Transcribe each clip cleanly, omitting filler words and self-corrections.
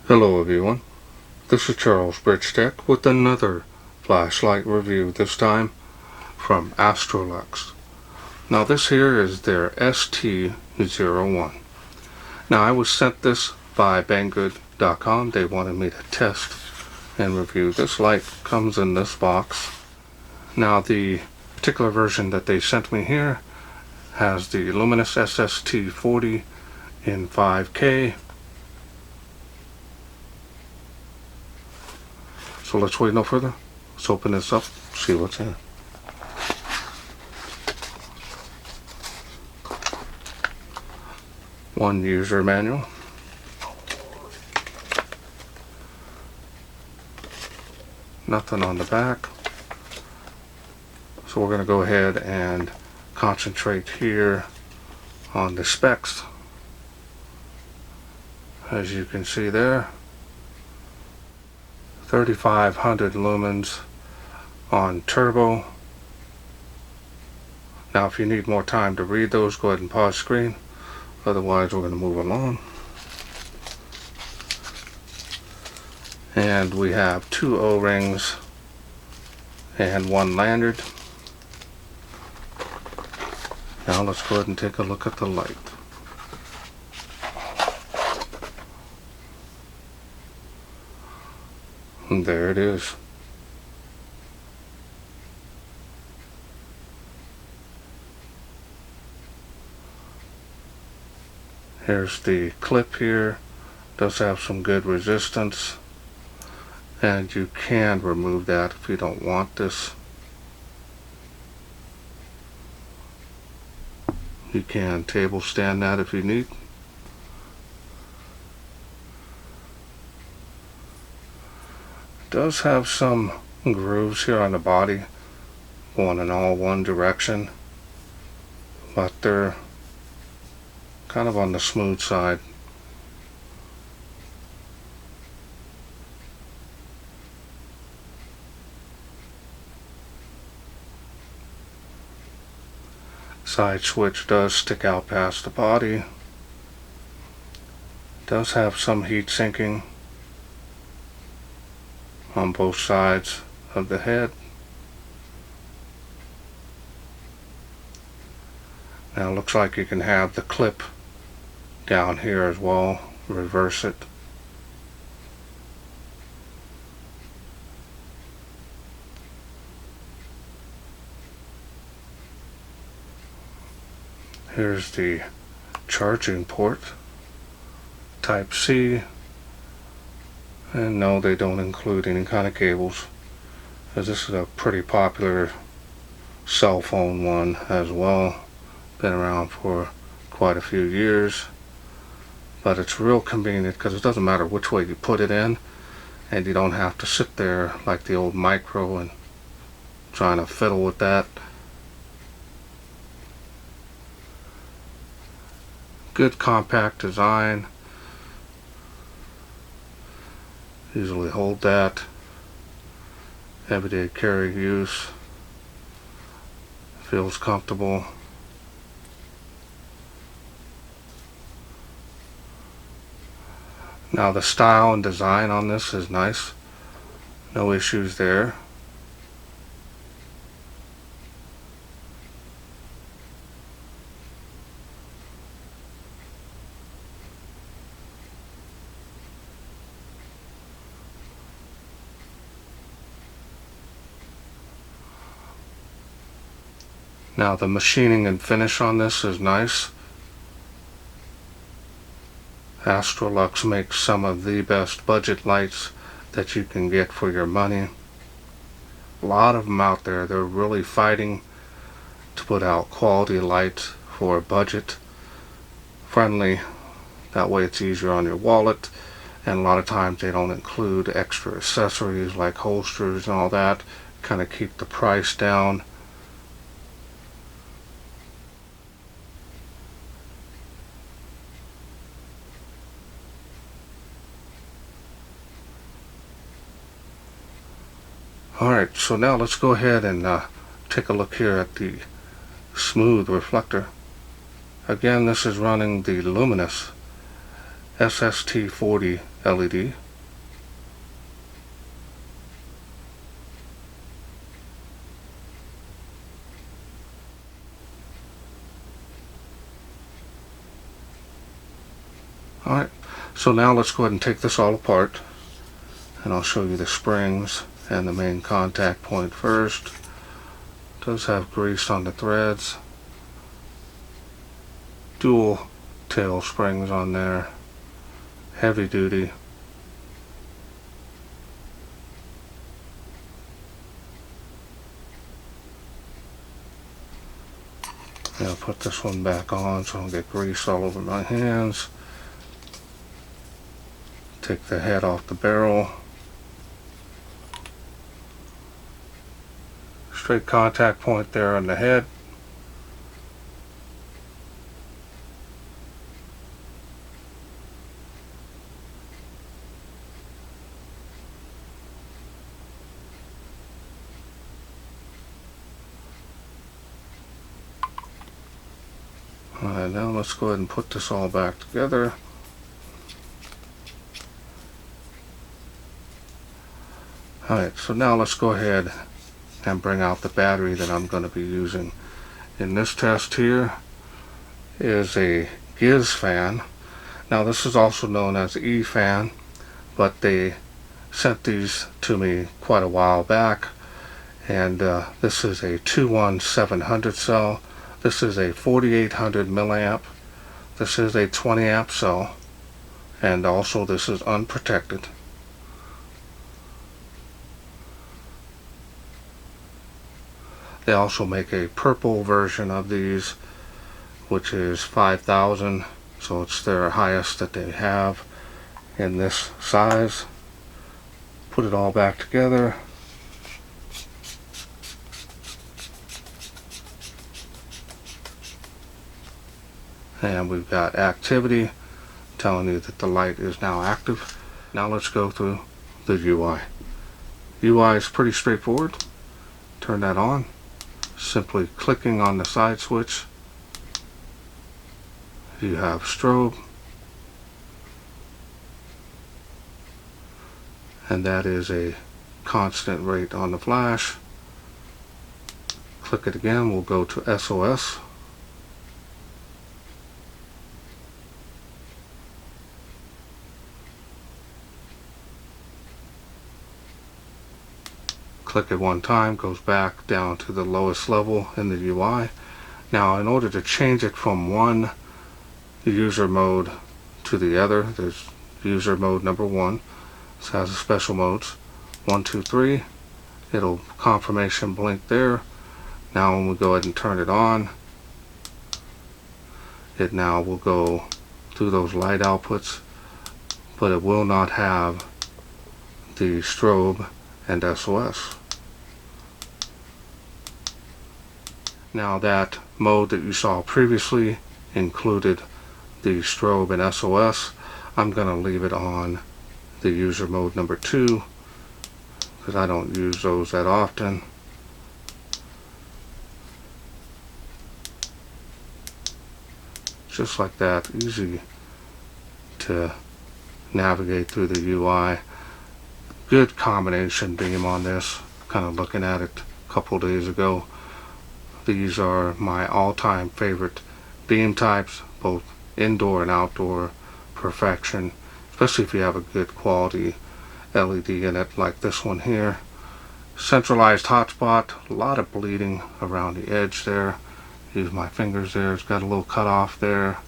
Hello everyone, this is Charles BridgTec with another flashlight review, this time from AstroLux. Now this here is their ST01. Now I was sent this by Banggood.com. They wanted me to test and review. This light comes in this box. Now the particular version that they sent me here has the luminous SST40 in 5K. So let's wait no further. Let's open this up, see what's in it. One user manual. Nothing on the back. So we're going to go ahead and concentrate here on the specs. As you can see there, 3500 lumens on turbo. Now if you need more time to read those, go ahead and pause screen. Otherwise we're going to move along. And we have 2 O-rings and 1 lanyard. Now let's go ahead and take a look at the light. And there it is. Here's the clip here. Does have some good resistance, and you can remove that if you don't want this. You can table stand that if you need. Does have some grooves here on the body going in all one direction, but they're kind of on the smooth side. Side switch does stick out past the body. Does have some heat sinking on both sides of the head. Now it looks like you can have the clip down here as well, reverse it. Here's the charging port, Type C. And no, they don't include any kind of cables, because this is a pretty popular cell phone one as well. Been around for quite a few years, but it's real convenient because it doesn't matter which way you put it in, and you don't have to sit there like the old micro and trying to fiddle with that. Good compact design. Easily hold that. Everyday carry use. Feels comfortable. Now the style and design on this is nice. No issues there. Now the machining and finish on this is nice. AstroLux makes some of the best budget lights that you can get for your money. A lot of them out there, they're really fighting to put out quality lights for budget friendly. That way it's easier on your wallet, and a lot of times they don't include extra accessories like holsters and all that, kind of keep the price down. Alright, so now let's go ahead and take a look here at the smooth reflector. Again, this is running the luminous SST40 LED. Alright, so now let's go ahead and take this all apart, and I'll show you the springs and the main contact point first. It does have grease on the threads, dual tail springs on there, heavy duty. I'll put this one back on so I don't get grease all over my hands. Take the head off the barrel. Straight contact point there on the head. Alright, now let's go ahead and put this all back together. Alright, so now let's go ahead and bring out the battery that I'm going to be using. In this test here is a Giz fan. Now this is also known as E fan, but they sent these to me quite a while back, and this is a 21700 cell. This is a 4800 milliamp. This is a 20 amp cell, and also this is unprotected. They also make a purple version of these, which is 5000, so it's their highest that they have in this size. Put it all back together. And we've got activity telling you that the light is now active. Now let's go through the UI. UI is pretty straightforward. Turn that on. Simply clicking on the side switch. You have strobe, and that is a constant rate on the flash. Click it again, we'll go to SOS. Click it one time, goes back down to the lowest level in the UI. Now in order to change it from one user mode to the other, there's user mode number 1. This has the special modes 1, 2, 3. It'll confirmation blink there. Now when we go ahead and turn it on, it now will go through those light outputs, but it will not have the strobe and SOS. Now that mode that you saw previously included the strobe and SOS. I'm going to leave it on the user mode number 2 because I don't use those that often. Just like that, easy to navigate through the UI. Good combination beam on this. Kind of looking at it a couple days ago. These are my all-time favorite beam types, both indoor and outdoor perfection, especially if you have a good quality LED in it like this one here. Centralized hotspot, a lot of bleeding around the edge there. Use my fingers there, it's got a little cut off there,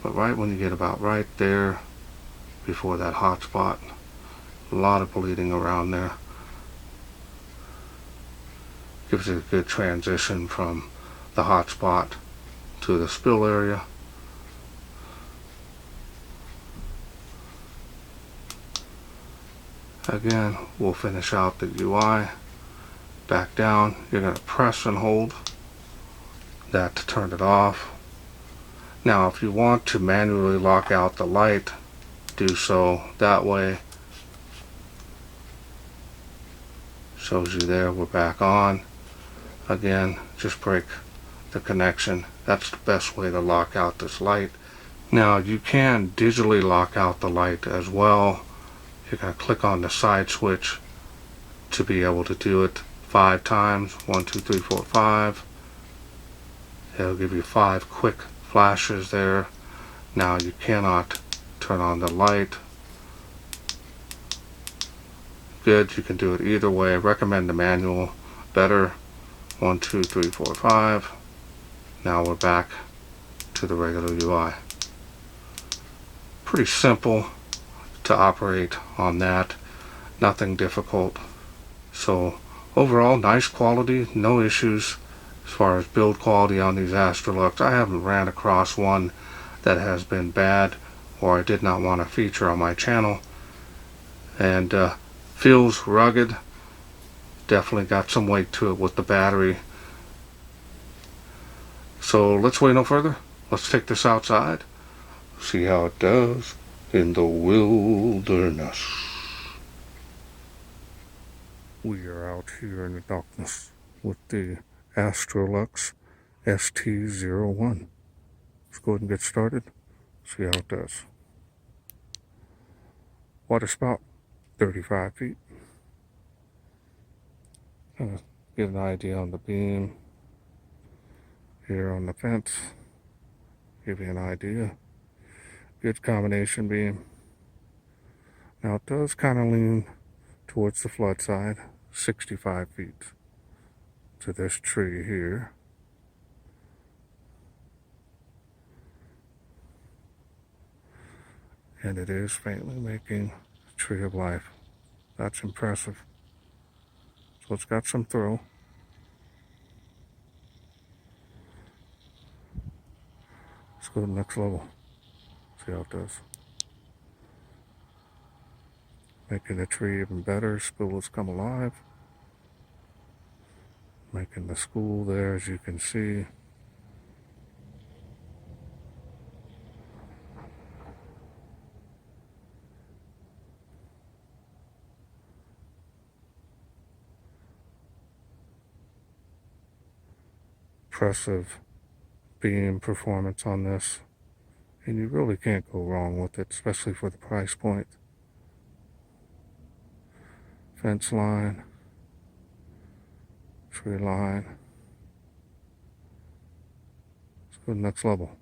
but right when you get about right there before that hotspot, a lot of bleeding around there. Gives it a good transition from the hotspot to the spill area. Again, we'll finish out the UI. Back down, you're going to press and hold that to turn it off. Now if you want to manually lock out the light, do so that way. Shows you there, we're back on. Again, just break the connection. That's the best way to lock out this light. Now you can digitally lock out the light as well. You're going to click on the side switch to be able to do it 5 times. 1, 2, 3, 4, 5. It'll give you 5 quick flashes there. Now you cannot turn on the light. Good, you can do it either way. I recommend the manual better. 1, 2, 3, 4, 5. Now we're back to the regular UI. Pretty simple to operate on that. Nothing difficult. So overall, nice quality, no issues as far as build quality on these AstroLux. I haven't ran across one that has been bad or I did not want to feature on my channel. And feels rugged. Definitely got some weight to it with the battery. So let's wait no further. Let's take this outside. See how it does in the wilderness. We are out here in the darkness with the AstroLux ST01. Let's go ahead and get started. See how it does. Water spout, 35 feet. Get an idea on the beam. Here on the fence. Give you an idea. Good combination beam. Now it does kind of lean towards the flood side. 65 feet to this tree here. And it is faintly making a tree of life. That's impressive. So it's got some throw. Let's go to the next level. See how it does. Making the tree even better. School has come alive. Making the school there, as you can see. Impressive beam performance on this. And you really can't go wrong with it, especially for the price point. Fence line. Tree line. Let's go to the next level.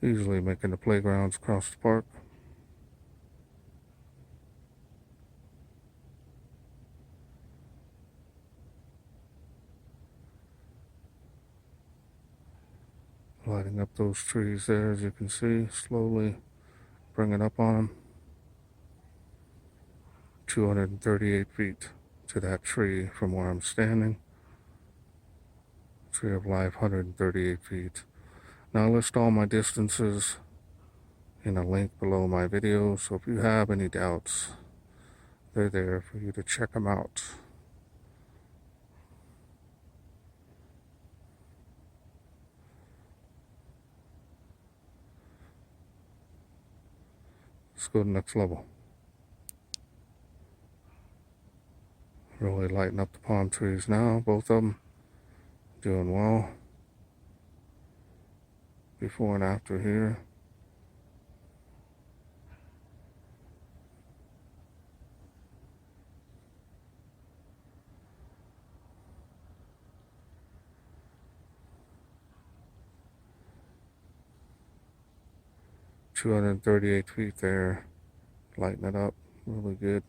Easily making the playgrounds across the park. Lighting up those trees there, as you can see, slowly bringing up on them. 238 feet to that tree from where I'm standing. Tree of Life, 138 feet. Now I list all my distances in a link below my video, so if you have any doubts, they're there for you to check them out. Let's go to the next level. Really lighting up the palm trees now, both of them doing well. Before and after here. $238 feet there, lighting it up really good,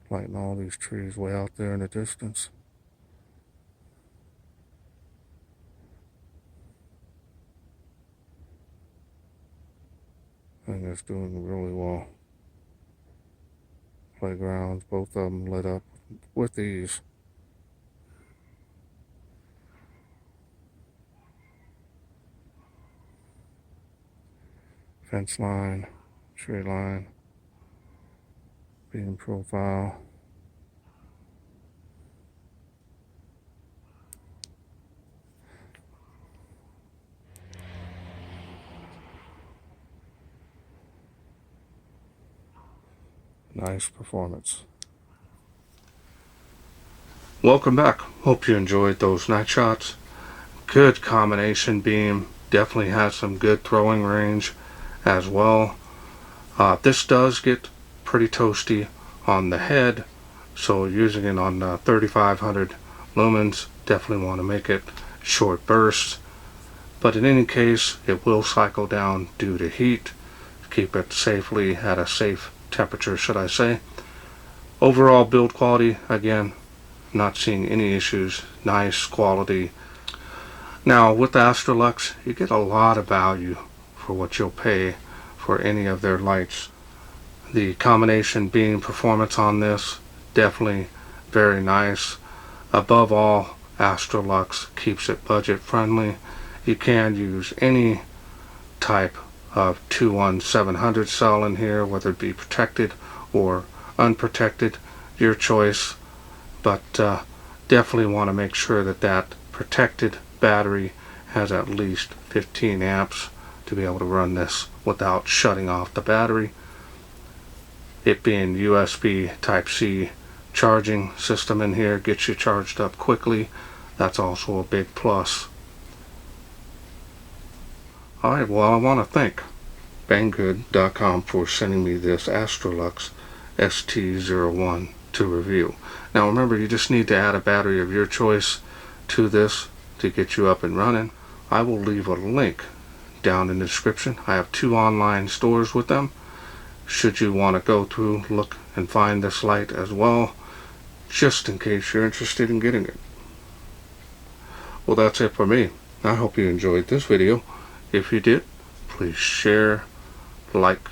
lighting all these trees way out there in the distance. I think it's doing really well. Playgrounds, both of them lit up with ease. Fence line, tree line, beam profile. Nice performance. Welcome back. Hope you enjoyed those night shots. Good combination beam. Definitely has some good throwing range as well. This does get pretty toasty on the head, so using it on 3500 lumens, definitely want to make it short bursts. But in any case, it will cycle down due to heat. Keep it safely at a safe temperature, should I say. Overall build quality, again, not seeing any issues. Nice quality. Now with the AstroLux, you get a lot of value for what you'll pay for any of their lights. The combination beam performance on this, definitely very nice. Above all, AstroLux keeps it budget friendly. You can use any type of 21700 cell in here, whether it be protected or unprotected, your choice. But definitely want to make sure that that protected battery has at least 15 amps to be able to run this without shutting off the battery. It being USB Type-C charging system in here gets you charged up quickly. That's also a big plus. Alright, well, I want to thank Banggood.com for sending me this AstroLux ST01 to review. Now remember, you just need to add a battery of your choice to this to get you up and running. I will leave a link down in the description. I have 2 online stores with them. Should you want to go through, look and find this light as well, just in case you're interested in getting it. Well, that's it for me. I hope you enjoyed this video. If you did, please share, like,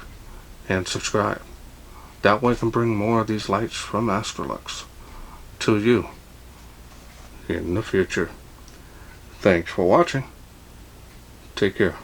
and subscribe. That way I can bring more of these lights from AstroLux to you in the future. Thanks for watching. Take care.